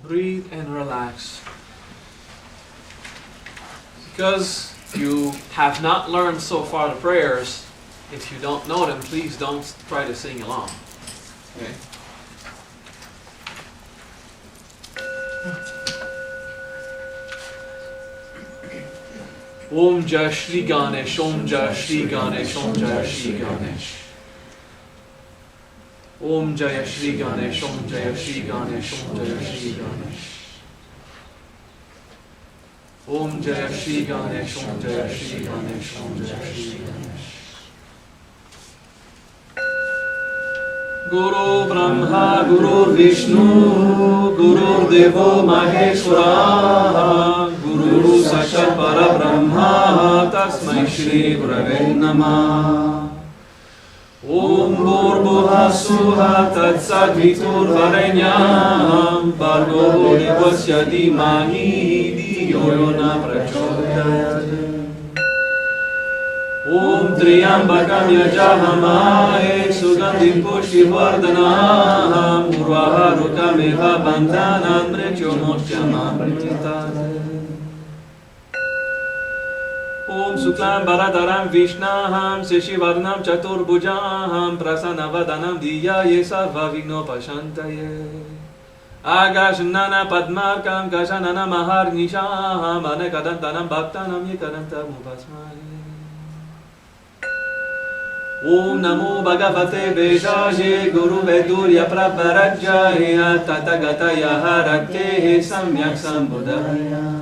Breathe and relax. Because you have not learned so far the prayers, if you don't know them, please don't try to sing along. Okay? Om Jai Shri Ganesh, Om Jai Shri Ganesh, Om Jai Shri Ganesh. Om Jai Shri Ganesh, Om Jai Shri Ganesh, Om Jai Shri Ganesh. Om Jai Shri Ganesh, Om Jai Shri Ganesh, Om Jai Shri Ganesh. Guru Brahma, Guru Vishnu, Guru Devo Maheshwara, Guru Sakshat Parabrahma, Tasmai Shri Gurave Namah. Om Bhurbuha Suha Tatsadvitur Varenyam, Bhargo Devasya Dhimahi Dhiyo Yona Prachodayate. Om Triyambakam Yajahamahe Sugandhim Pushti Vardhanam, Urvaharukam Eva Bandhanam Mrityomokhyama Prititade. Om Suklam Bharadaram Vishnaham Seshivarnam Chaturbhujaham Prasanavadanam Diyaye Sarva Vigno Pashantaye. Agashanana Padmarkam Kashanana Maharnishaham Anekadantanam Bhaktanam Yekadantam Upasmaye. Om Namo Bhagavate Veshaje Guru Vedurya Prabharajaya Tatagata Harate Samyak Sambudaya.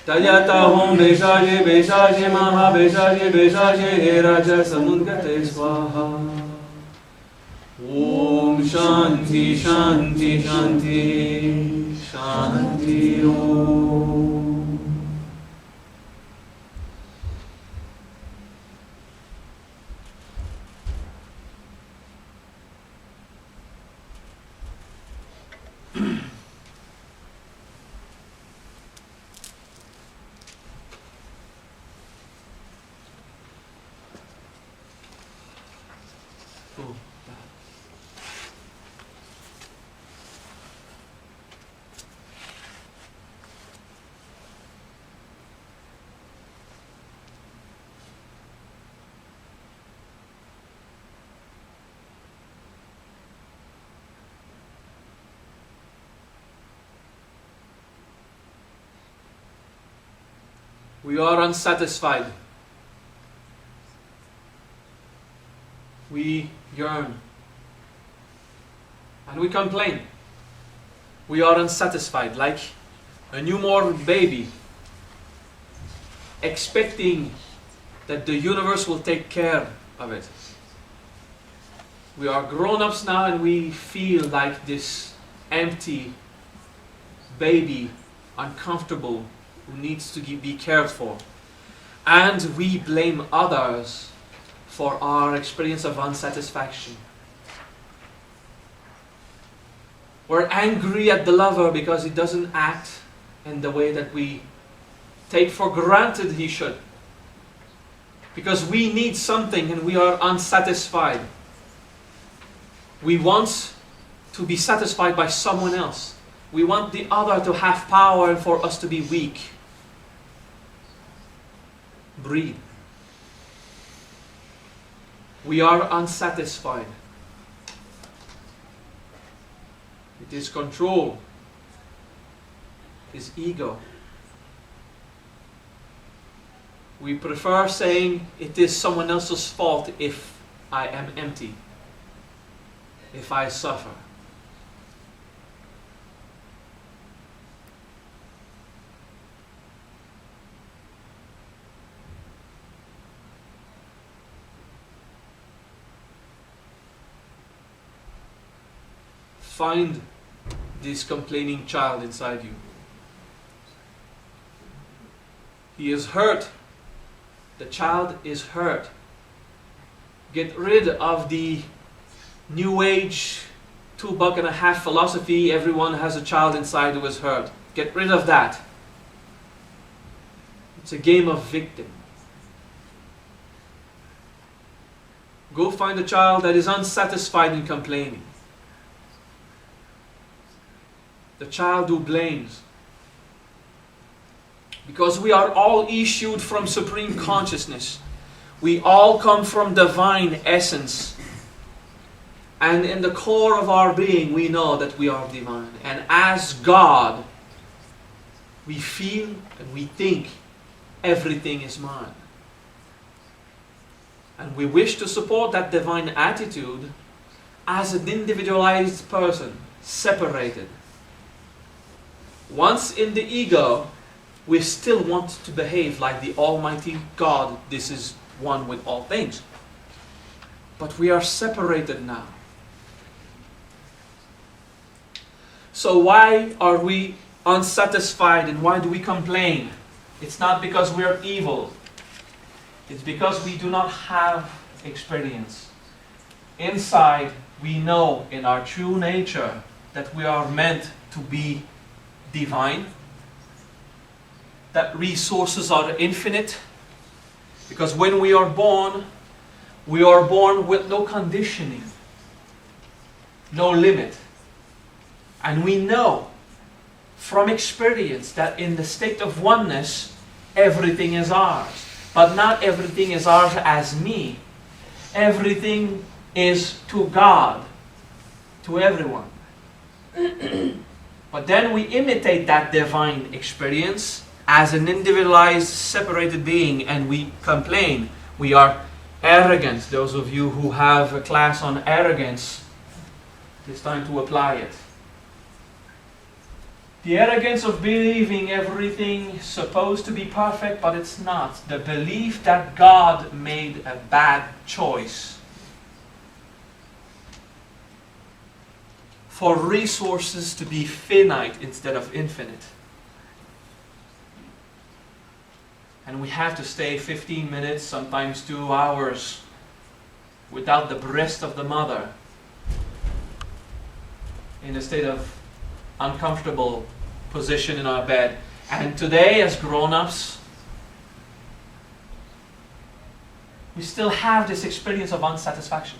Tayata Om Veshaje Veshaje Maha Veshaje Veshaje He Raja Samudgate Swaha. Om Shanti Shanti Shanti Shanti Om. We are unsatisfied. We yearn. And we complain. We are unsatisfied, like a newborn baby, expecting that the universe will take care of it. We are grown-ups now and we feel like this empty baby, uncomfortable, who needs to be cared for. And we blame others for our experience of unsatisfaction. We're angry at the lover because he doesn't act in the way that we take for granted he should. Because we need something and we are unsatisfied. We want to be satisfied by someone else. We want the other to have power and for us to be weak. Breathe. We are unsatisfied. It is control. It is ego. We prefer saying it is someone else's fault if I am empty, if I suffer. Find this complaining child inside you. He is hurt. The child is hurt. Get rid of the New Age $2.50 philosophy. Everyone has a child inside who is hurt. Get rid of that. It's a game of victim. Go find a child that is unsatisfied and complaining. the child who blames. Because we are all issued from supreme consciousness. We all come from divine essence. And in the core of our being, we know that we are divine. And as God, we feel and we think everything is mine. And we wish to support that divine attitude as an individualized person, separated. Once in the ego, we still want to behave like the Almighty God. This is one with all things. But we are separated now. So why are we unsatisfied and why do we complain? It's not because we are evil. It's because we do not have experience. Inside, we know in our true nature that we are meant to be divine, that resources are infinite, because when we are born with no conditioning, no limit. And we know from experience that in the state of oneness, everything is ours. But not everything is ours as me. Everything is to God, to everyone. But then we imitate that divine experience as an individualized, separated being, and we complain. We are arrogant. Those of you who have a class on arrogance, it's time to apply it. The arrogance of believing everything is supposed to be perfect, but it's not. The belief that God made a bad choice for resources to be finite instead of infinite. And we have to stay 15 minutes, sometimes 2 hours, without the breast of the mother, in a state of uncomfortable position in our bed. And today, as grown-ups, we still have this experience of unsatisfaction.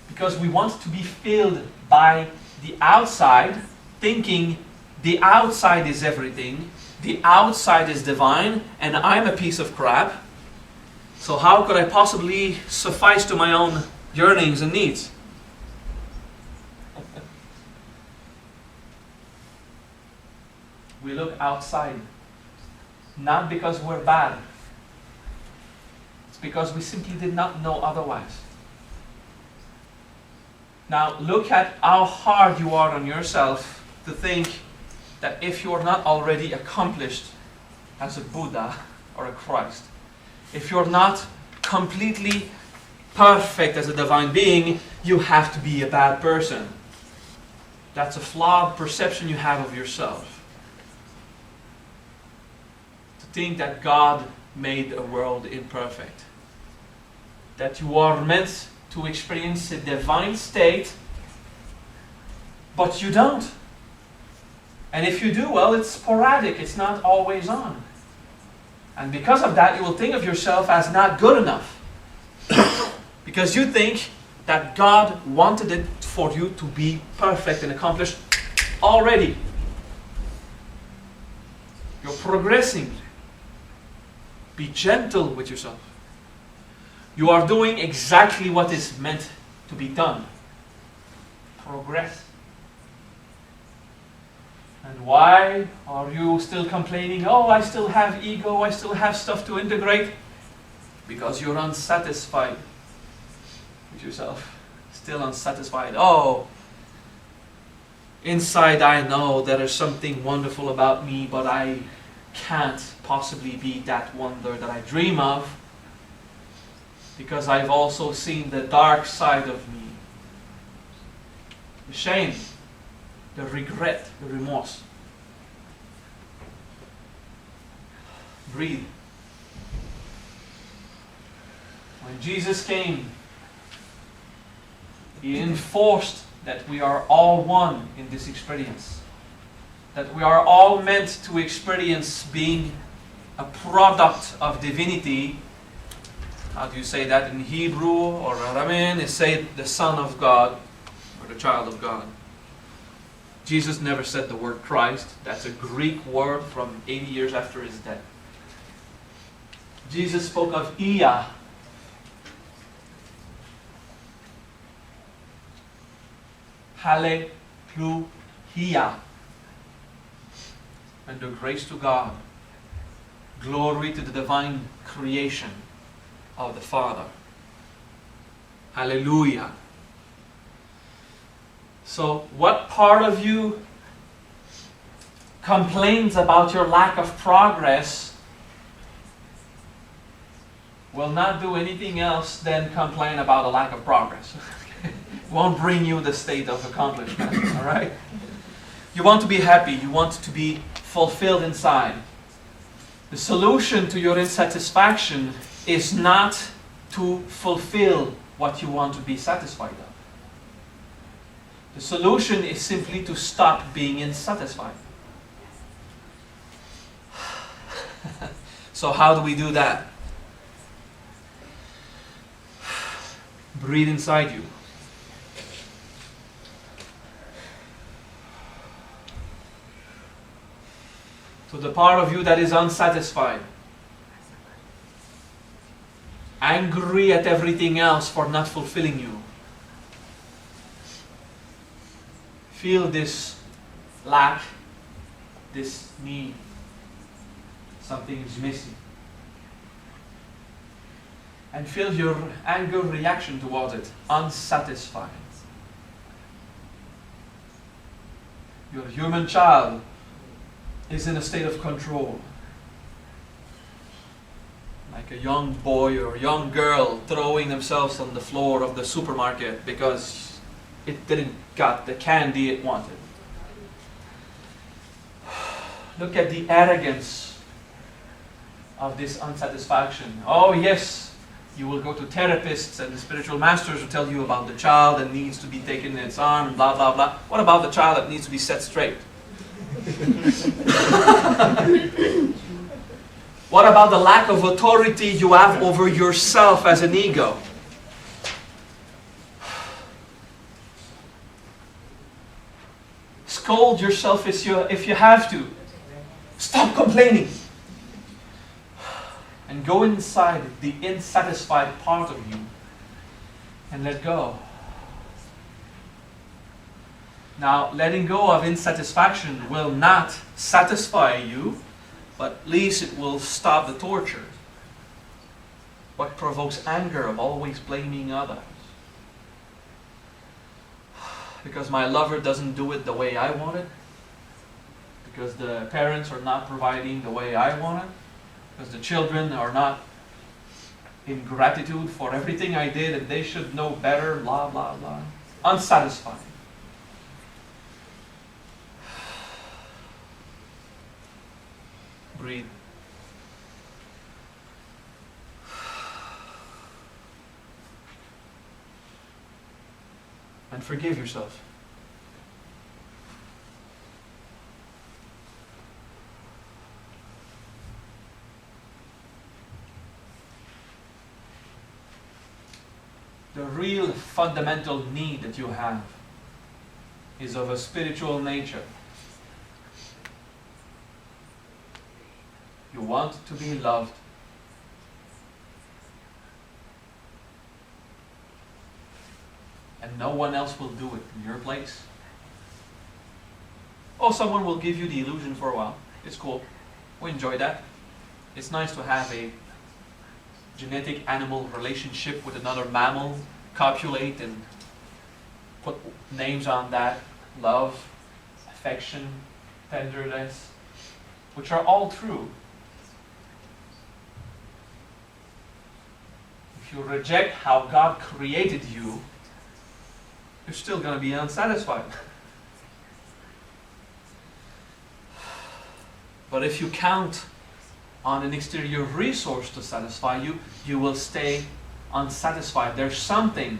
Because we want to be filled by the outside, thinking the outside is everything, the outside is divine, and I'm a piece of crap. So how could I possibly suffice to my own yearnings and needs? We look outside, not because we're bad. It's because we simply did not know otherwise. Now look at how hard you are on yourself to think that if you're not already accomplished as a Buddha or a Christ, if you're not completely perfect as a divine being, you have to be a bad person. That's a flawed perception you have of yourself. Think that God made a world imperfect. That you are meant to experience a divine state, but you don't. And if you do, well, it's sporadic, it's not always on. And because of that, you will think of yourself as not good enough. Because you think that God wanted it for you to be perfect and accomplished already. You're progressing. Be gentle with yourself. You are doing exactly what is meant to be done. Progress. And why are you still complaining? Oh, I still have ego, I still have stuff to integrate. Because you're unsatisfied with yourself. Still unsatisfied. Oh, inside I know there is something wonderful about me, but I can't possibly be that wonder that I dream of, because I've also seen the dark side of me. The shame, the regret, the remorse. Breathe. When Jesus came, He enforced that we are all one in this experience. That we are all meant to experience being a product of divinity. How do you say that in Hebrew or Aramean? It's say the Son of God or the child of God. Jesus never said the word Christ. That's a Greek word from 80 years after his death. Jesus spoke of Ia. Hallelujah. And the grace to God. Glory to the divine creation of the Father. Hallelujah. So, what part of you complains about your lack of progress will not do anything else than complain about a lack of progress. It won't bring you the state of accomplishment, all right? You want to be happy. You want to be fulfilled inside. The solution to your insatisfaction is not to fulfill what you want to be satisfied of. The solution is simply to stop being insatisfied. So how do we do that? Breathe inside you. To the part of you that is unsatisfied, angry at everything else for not fulfilling you. Feel this lack, this need. Something is missing. And feel your anger reaction towards it, unsatisfied. Your human child is in a state of control. Like a young boy or young girl throwing themselves on the floor of the supermarket because it didn't got the candy it wanted. Look at the arrogance of this unsatisfaction. Oh yes, you will go to therapists and the spiritual masters will tell you about the child that needs to be taken in its arm, blah blah blah. What about the child that needs to be set straight? What about the lack of authority you have over yourself as an ego? Scold yourself if you have to. Stop complaining. And go inside the insatisfied part of you and let go. Now, letting go of insatisfaction will not satisfy you, but at least it will stop the torture. What provokes anger of always blaming others? Because my lover doesn't do it the way I want it. Because the parents are not providing the way I want it. Because the children are not in gratitude for everything I did and they should know better, blah, blah, blah. Unsatisfying. Breathe. And forgive yourself. The real fundamental need that you have is of a spiritual nature. You want to be loved. And no one else will do it in your place. Oh, someone will give you the illusion for a while. It's cool. We enjoy that. It's nice to have a genetic animal relationship with another mammal, copulate and put names on that. Love, affection, tenderness, which are all true. If you reject how God created you, you're still going to be unsatisfied. But if you count on an exterior resource to satisfy you, you will stay unsatisfied. There's something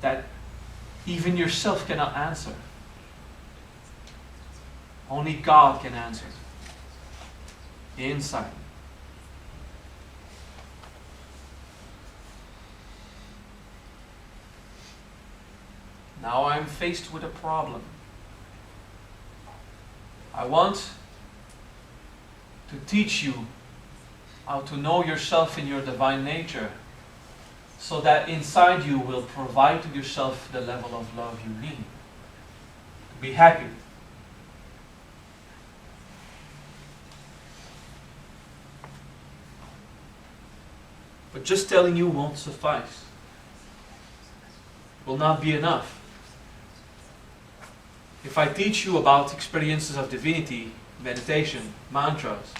that even yourself cannot answer. Only God can answer. Inside. Now I'm faced with a problem. I want to teach you how to know yourself in your divine nature, so that inside you will provide to yourself the level of love you need to be happy. But just telling you won't suffice. Will not be enough. If I teach you about experiences of divinity, meditation, mantras,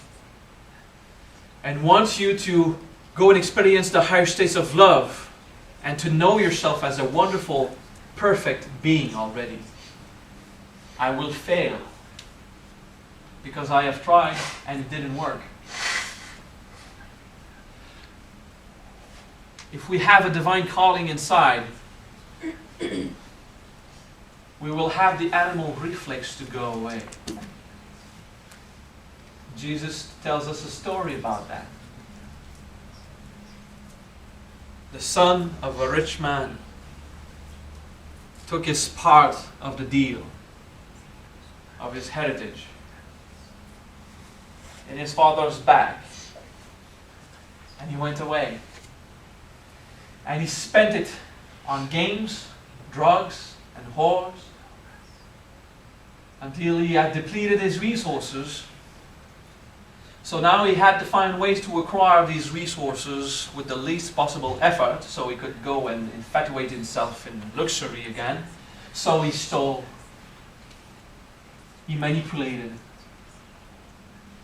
and want you to go and experience the higher states of love and to know yourself as a wonderful, perfect being already, I will fail, because I have tried and it didn't work. If we have a divine calling inside, we will have the animal reflex to go away. Jesus tells us a story about that. The son of a rich man took his part of the deal, of his heritage, in his father's bag, and he went away. And he spent it on games, drugs, and whores, until he had depleted his resources. So now he had to find ways to acquire these resources with the least possible effort, so he could go and infatuate himself in luxury again. So he stole, he manipulated,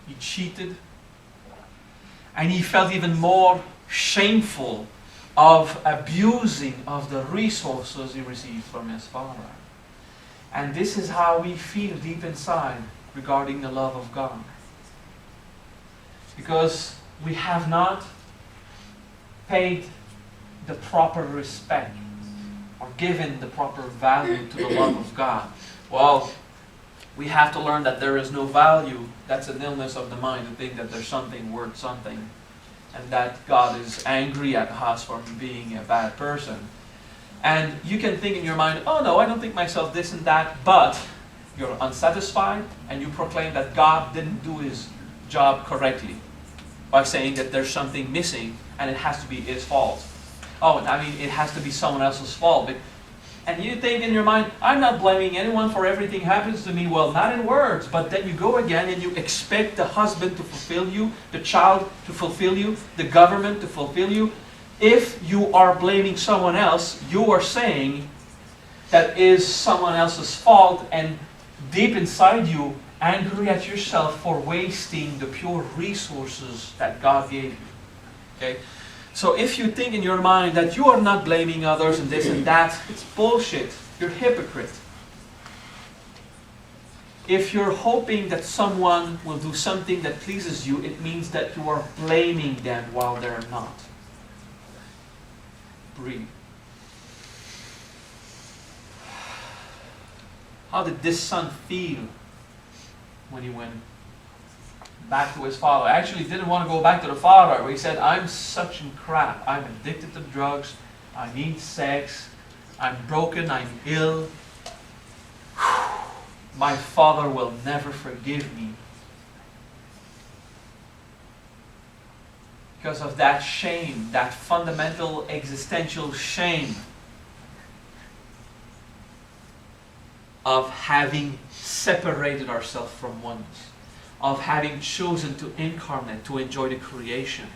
he cheated, and he felt even more shameful of abusing of the resources he received from his father. And this is how we feel deep inside regarding the love of God. Because we have not paid the proper respect or given the proper value to the love of God. Well, we have to learn that there is no value. That's an illness of the mind, to think that there's something worth something, and that God is angry at us for being a bad person. And you can think in your mind, oh no, I don't think myself this and that, but you're unsatisfied and you proclaim that God didn't do his job correctly by saying that there's something missing and it has to be his fault. Oh, I mean, it has to be someone else's fault. And you think in your mind, I'm not blaming anyone for everything happens to me. Well, not in words, but then you go again and you expect the husband to fulfill you, the child to fulfill you, the government to fulfill you. If you are blaming someone else, you are saying that is someone else's fault, and deep inside you, angry at yourself for wasting the pure resources that God gave you. Okay? So if you think in your mind that you are not blaming others and this and that, it's bullshit. You're a hypocrite. If you're hoping that someone will do something that pleases you, it means that you are blaming them while they're not. Breathe. How did this son feel when he went back to his father? I actually didn't want to go back to the father. He said, I'm such a crap. I'm addicted to drugs. I need sex. I'm broken. I'm ill. My father will never forgive me. Because of that shame, that fundamental existential shame of having separated ourselves from oneness, of having chosen to incarnate, to enjoy the creation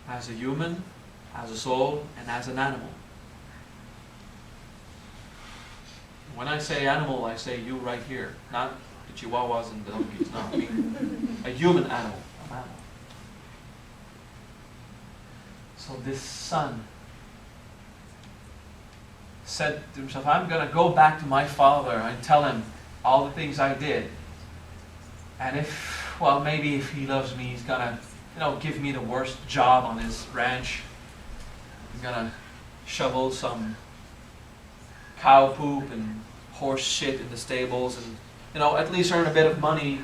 as a human, as a soul, and as an animal. When I say animal, I say you right here, not the chihuahuas and the donkeys. No, I mean a human animal. An animal. So this son said to himself, I'm going to go back to my father and tell him all the things I did. And if, well, maybe if he loves me, he's going to, give me the worst job on his ranch. He's going to shovel some cow poop and horse shit in the stables and, at least earn a bit of money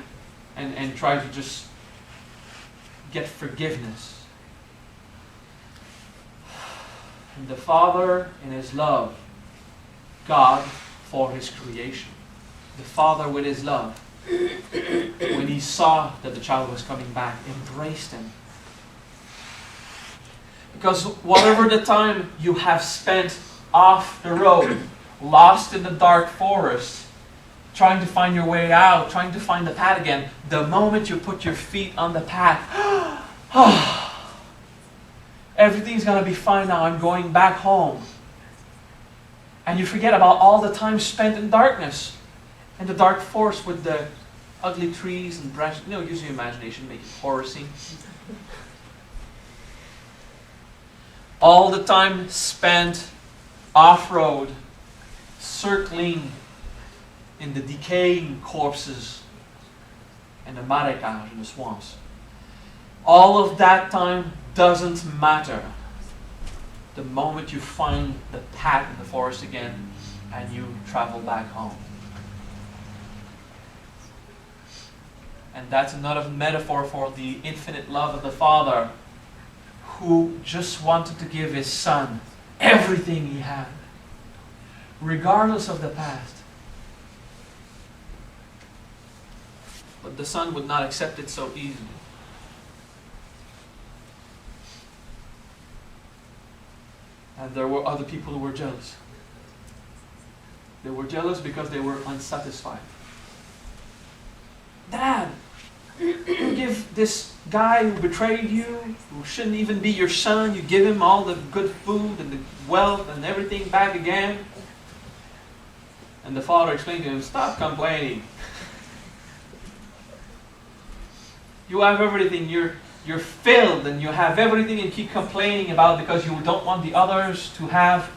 and try to just get forgiveness. And the father, in his love, God for His creation. The Father with His love, when He saw that the child was coming back, embraced him. Because whatever the time you have spent off the road, lost in the dark forest, trying to find your way out, trying to find the path again, the moment you put your feet on the path, everything's going to be fine now, I'm going back home. And you forget about all the time spent in darkness, in the dark forest with the ugly trees and branches. Use your imagination, make it horror scene. All the time spent off-road, circling in the decaying corpses and the marécages and the swamps. All of that time doesn't matter the moment you find the path in the forest again and you travel back home. And that's another metaphor for the infinite love of the Father, who just wanted to give His Son everything He had, regardless of the past. But the Son would not accept it so easily. And there were other people who were jealous. They were jealous because they were unsatisfied. Dad, you give this guy who betrayed you, who shouldn't even be your son, you give him all the good food and the wealth and everything back again. And the father explained to him, stop complaining. You have everything, you're filled and you have everything, and keep complaining about because you don't want the others to have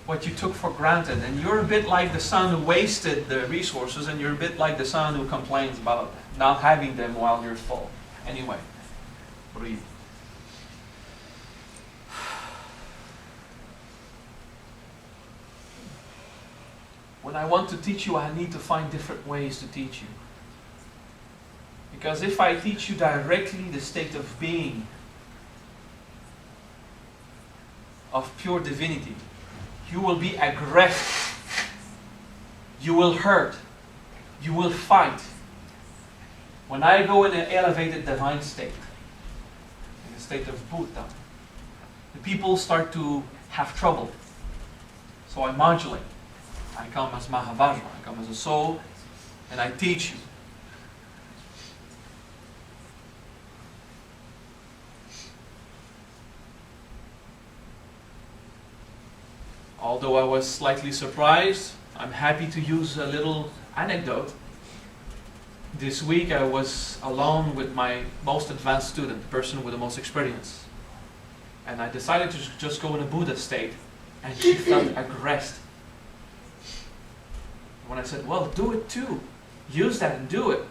what you took for granted. And you're a bit like the son who wasted the resources, and you're a bit like the son who complains about not having them while you're full. Anyway, breathe. When I want to teach you, I need to find different ways to teach you. Because if I teach you directly the state of being of pure divinity, you will be aggressive, you will hurt, you will fight. When I go in an elevated divine state, in a state of Buddha, the people start to have trouble. So I modulate. I come as Maha, Vajra, I come as a soul, and I teach you. Although I was slightly surprised, I'm happy to use a little anecdote. This week I was alone with my most advanced student, the person with the most experience. And I decided to just go in a Buddha state, and she felt aggressed. When I said, well, do it too. Use that and do it.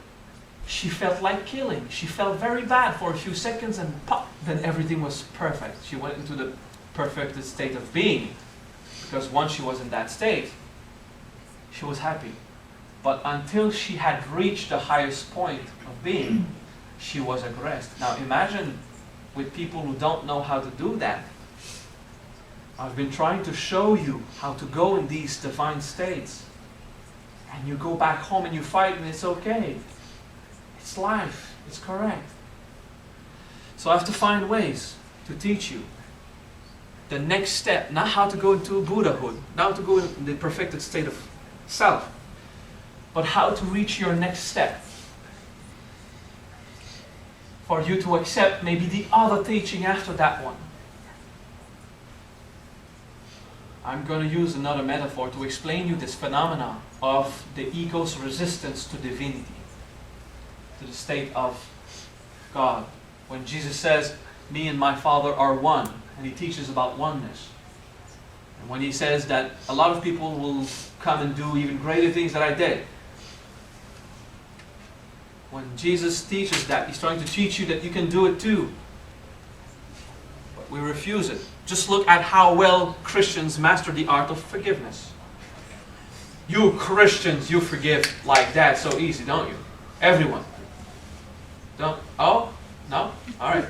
She felt like killing. She felt very bad for a few seconds, and pop, then everything was perfect. She went into the perfected state of being. Because once she was in that state, she was happy. But until she had reached the highest point of being, she was aggressed. Now imagine with people who don't know how to do that. I've been trying to show you how to go in these divine states. And you go back home and you fight, and it's okay. It's life. It's correct. So I have to find ways to teach you the next step, not how to go into Buddhahood, not to go in the perfected state of self, but how to reach your next step. For you to accept maybe the other teaching after that one. I'm going to use another metaphor to explain you this phenomena of the ego's resistance to divinity, to the state of God. When Jesus says, me and my Father are one, and He teaches about oneness. And when He says that a lot of people will come and do even greater things that I did. When Jesus teaches that, He's trying to teach you that you can do it too. But we refuse it. Just look at how well Christians master the art of forgiveness. You Christians, you forgive like that so easy, don't you? Everyone. Don't? Oh? No? Alright.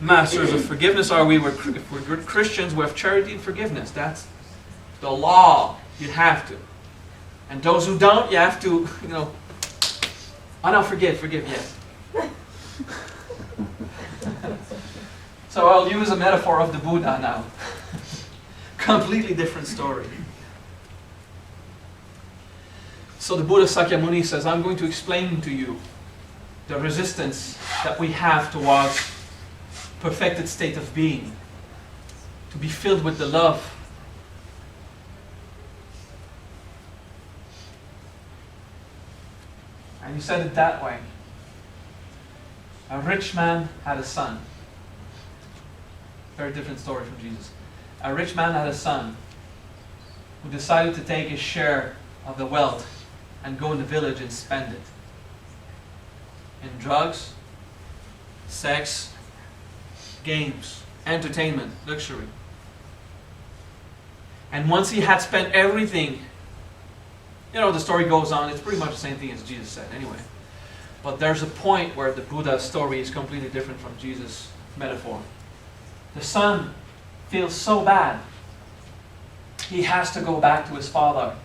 masters of forgiveness are we? If we're good Christians, we have charity and forgiveness. That's the law. You have to. And those who don't, you have to, oh no, forgive, yes. So I'll use a metaphor of the Buddha now. Completely different story. So the Buddha Sakyamuni says, I'm going to explain to you the resistance that we have towards perfected state of being, to be filled with the love. And he said it that way. A rich man had a son. Very different story from Jesus. A rich man had a son who decided to take his share of the wealth and go in the village and spend it. In drugs, sex, games, entertainment, luxury. And once he had spent everything, the story goes on, it's pretty much the same thing as Jesus said anyway. But there's a point where the Buddha story is completely different from Jesus' metaphor. The son feels so bad, he has to go back to his father.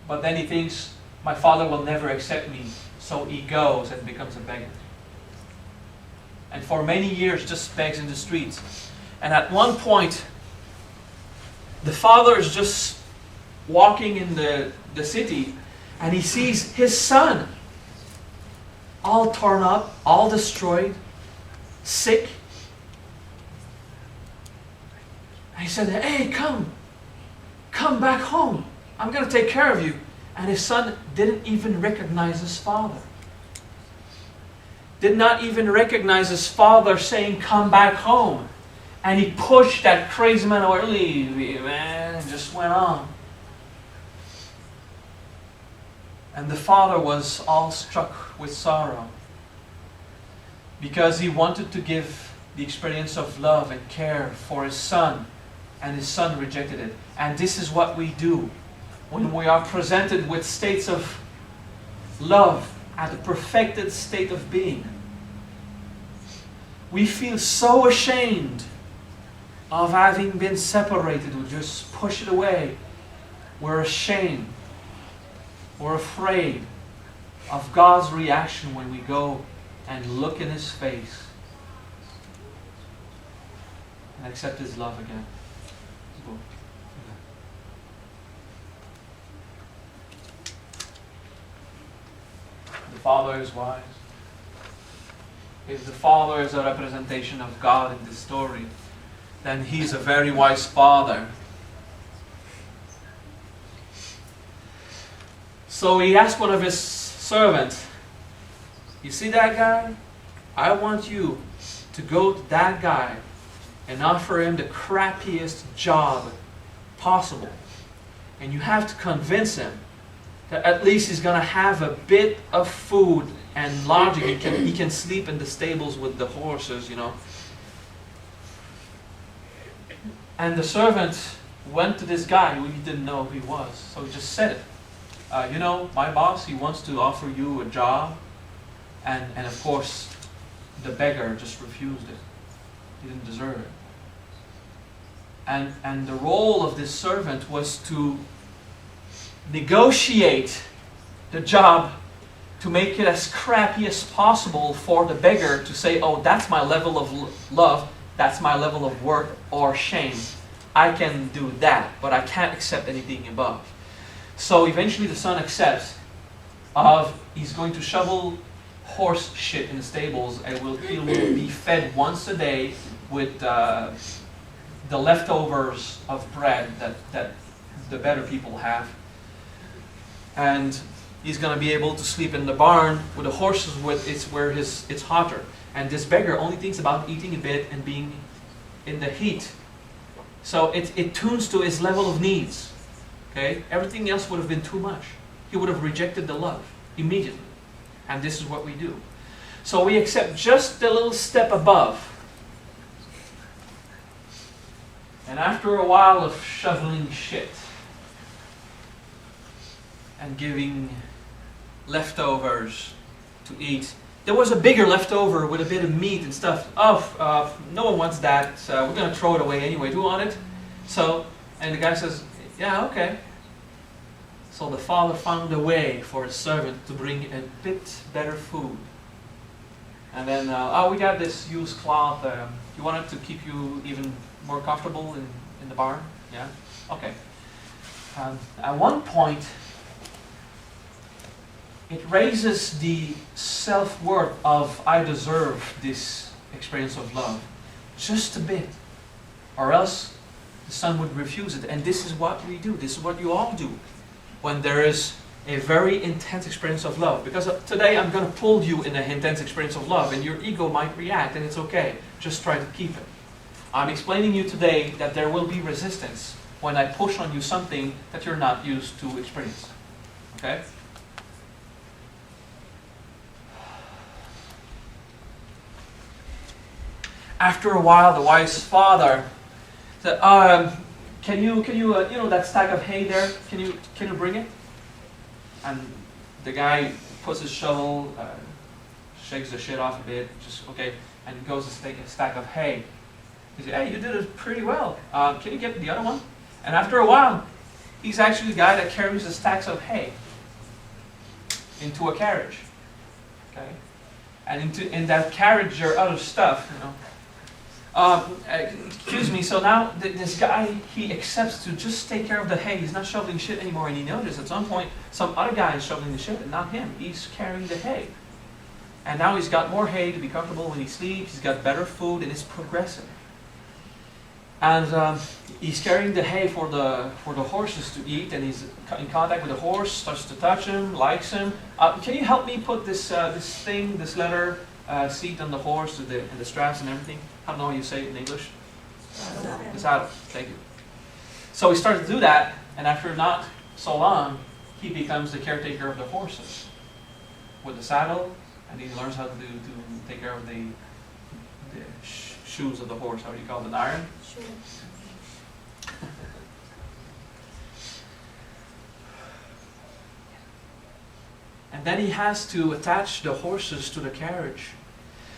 But then he thinks, my father will never accept me, so he goes and becomes a beggar. And for many years just begs in the streets. And at one point, the father is just walking in the city, and he sees his son all torn up, all destroyed, sick. And he said, hey, come back home. I'm going to take care of you. And his son didn't even recognize his father. Did not even recognize his father saying, come back home. And he pushed that crazy man away. Leave me, man. And just went on. And the father was all struck with sorrow, because he wanted to give the experience of love and care for his son, and his son rejected it. And this is what we do when we are presented with states of love at the perfected state of being. We feel so ashamed of having been separated. We just push it away. We're ashamed. We're afraid of God's reaction when we go and look in His face and accept His love again. The Father is wise. If the Father is a representation of God in this story, then He's a very wise Father. So he asked one of his servants, you see that guy? I want you to go to that guy and offer him the crappiest job possible. And you have to convince him that at least he's going to have a bit of food and lodging. He can sleep in the stables with the horses, And the servant went to this guy who he didn't know who he was. So he just said it. My boss, he wants to offer you a job. And of course, the beggar just refused it. He didn't deserve it. And the role of this servant was to negotiate the job to make it as crappy as possible for the beggar to say, oh, that's my level of love, that's my level of worth or shame. I can do that, but I can't accept anything above. So eventually the son accepts he's going to shovel horse shit in the stables, and he will be fed once a day with the leftovers of bread that the better people have. And he's going to be able to sleep in the barn with the horses where it's hotter. And this beggar only thinks about eating a bit and being in the heat. So it tunes to his level of needs. Okay? Everything else would have been too much. He would have rejected the love immediately. And this is what we do. So we accept just a little step above. And after a while of shoveling shit and giving leftovers to eat, there was a bigger leftover with a bit of meat and stuff. Oh, no one wants that, so we're going to throw it away anyway. Do you want it? So, and the guy says, yeah, okay. So the father found a way for his servant to bring a bit better food. And then, we got this used cloth. You want it to keep you even more comfortable in the barn? Yeah? Okay. At one point, it raises the self-worth of I deserve this experience of love. Just a bit. Or else the son would refuse it. And this is what we do. This is what you all do when there is a very intense experience of love. Because today I'm going to pull you in an intense experience of love and your ego might react and it's okay. Just try to keep it. I'm explaining you today that there will be resistance when I push on you something that you're not used to experience. Okay? After a while, the wise father said, can you that stack of hay there, can you bring it? And the guy puts his shovel, shakes the shit off a bit, just, okay, and goes to take a stack of hay. He said, hey, you did it pretty well. Can you get the other one? And after a while, he's actually the guy that carries the stacks of hay into a carriage. Okay? And in that carriage there are other stuff, excuse me, so now this guy, he accepts to just take care of the hay. He's not shoveling shit anymore, and he noticed at some point some other guy is shoveling the shit and not him. He's carrying the hay. And now he's got more hay to be comfortable when he sleeps, he's got better food, and it's progressive. And he's carrying the hay for the horses to eat, and he's in contact with the horse, starts to touch him, likes him. Can you help me put this leather seat on the horse and the straps and everything? I don't know how you say it in English. The saddle. Thank you. So he starts to do that, and after not so long, he becomes the caretaker of the horses with the saddle, and he learns how to take care of the shoes of the horse. How do you call it? An iron? Sure. And then he has to attach the horses to the carriage.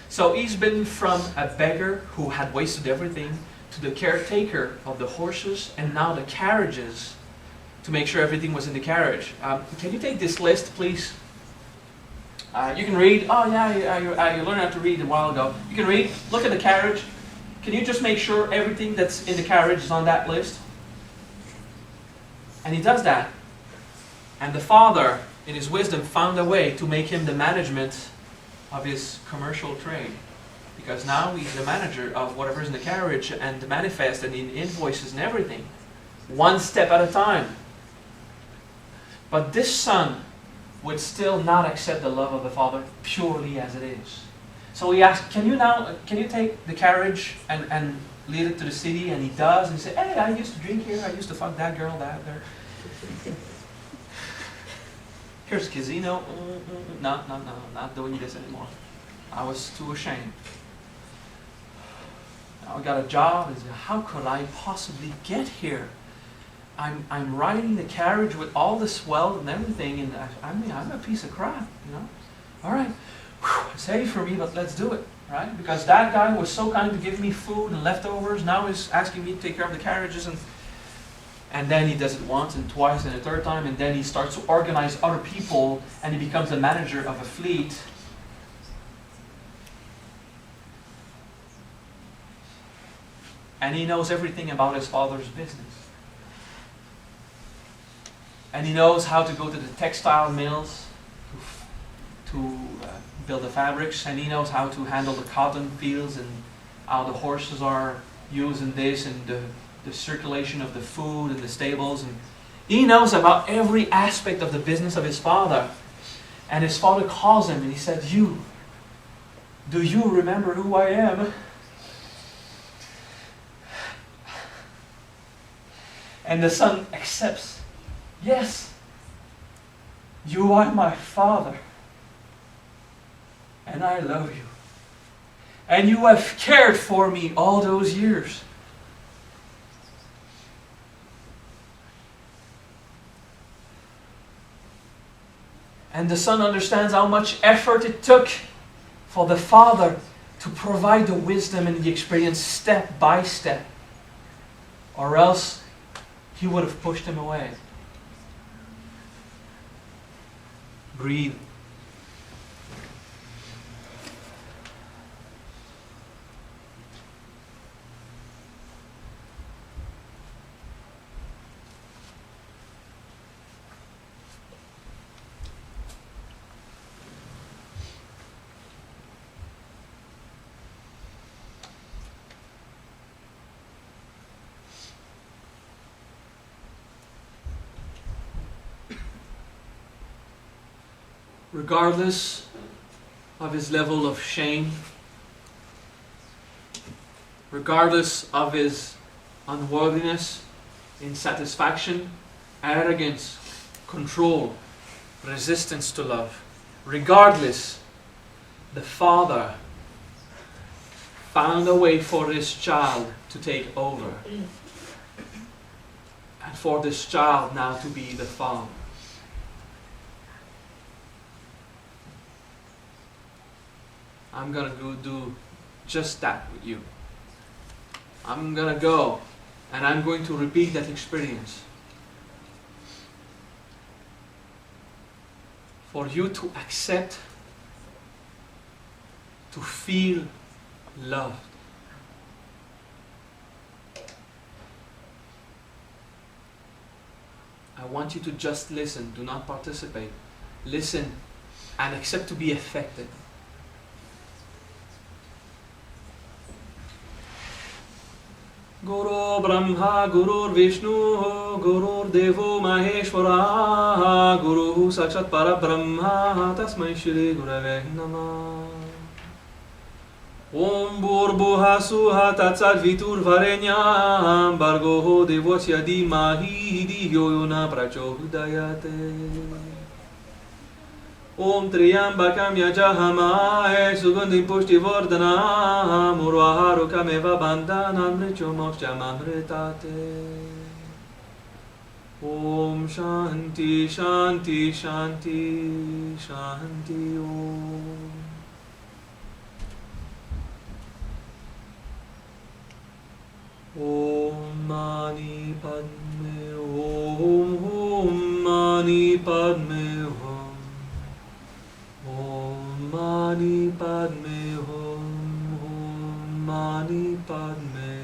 So he's been from a beggar who had wasted everything to the caretaker of the horses and now the carriages to make sure everything was in the carriage. Can you take this list, please? You can read. Oh yeah, you learned how to read a while ago. You can read. Look at the carriage. Can you just make sure everything that's in the carriage is on that list? And he does that. And the father, in his wisdom, found a way to make him the management of his commercial trade. Because now he's the manager of whatever's in the carriage and the manifest and the invoices and everything. One step at a time. But this son would still not accept the love of the father purely as it is. So he asked, can you take the carriage and lead it to the city? And he does. And he said, hey, I used to drink here. I used to fuck that girl, that there. Here's a casino. No, not doing this anymore. I was too ashamed. Now I got a job. And said, how could I possibly get here? I'm riding the carriage with all this wealth and everything, and I'm a piece of crap, All right, it's heavy for me, but let's do it, right? Because that guy was so kind to give me food and leftovers. Now he's asking me to take care of the carriages, and then he does it once and twice and a third time, and then he starts to organize other people, and he becomes the manager of a fleet. And he knows everything about his father's business. And he knows how to go to the textile mills to build the fabrics, and he knows how to handle the cotton fields and how the horses are used in this, and the circulation of the food and the stables. And he knows about every aspect of the business of his father. And his father calls him and he said, do you remember who I am? And the son accepts. Yes, you are my father, and I love you. And you have cared for me all those years. And the son understands how much effort it took for the Father to provide the wisdom and the experience step by step, or else He would have pushed him away. Breathe. Regardless of his level of shame, regardless of his unworthiness, insatisfaction, arrogance, control, resistance to love, regardless, the Father found a way for this child to take over, and for this child now to be the Father. I'm going to go do just that with you. I'm going to go and I'm going to repeat that experience. For you to accept, to feel loved. I want you to just listen, do not participate. Listen and accept to be affected. Guru Brahma, Guru Vishnu, Guru Devo Maheshwara, Guru Sakshat Parabrahma, Tasmai Shri Gurave Namah. Om Bhurbuha Suha Tatsat Vitur Varenyam, Bargo Devosya Dimahi Diyo Yona Prachodayate. Om Triyambakam Yajahamae Sugandhim Pushti Vardhanam Urvaharukam Bandhanam Mrityum Mokshamamritate. Om Shanti Shanti Shanti Shanti Om. Om Mani Padme Om Mani Padme Om Mani Padme Hum, Om Mani Padme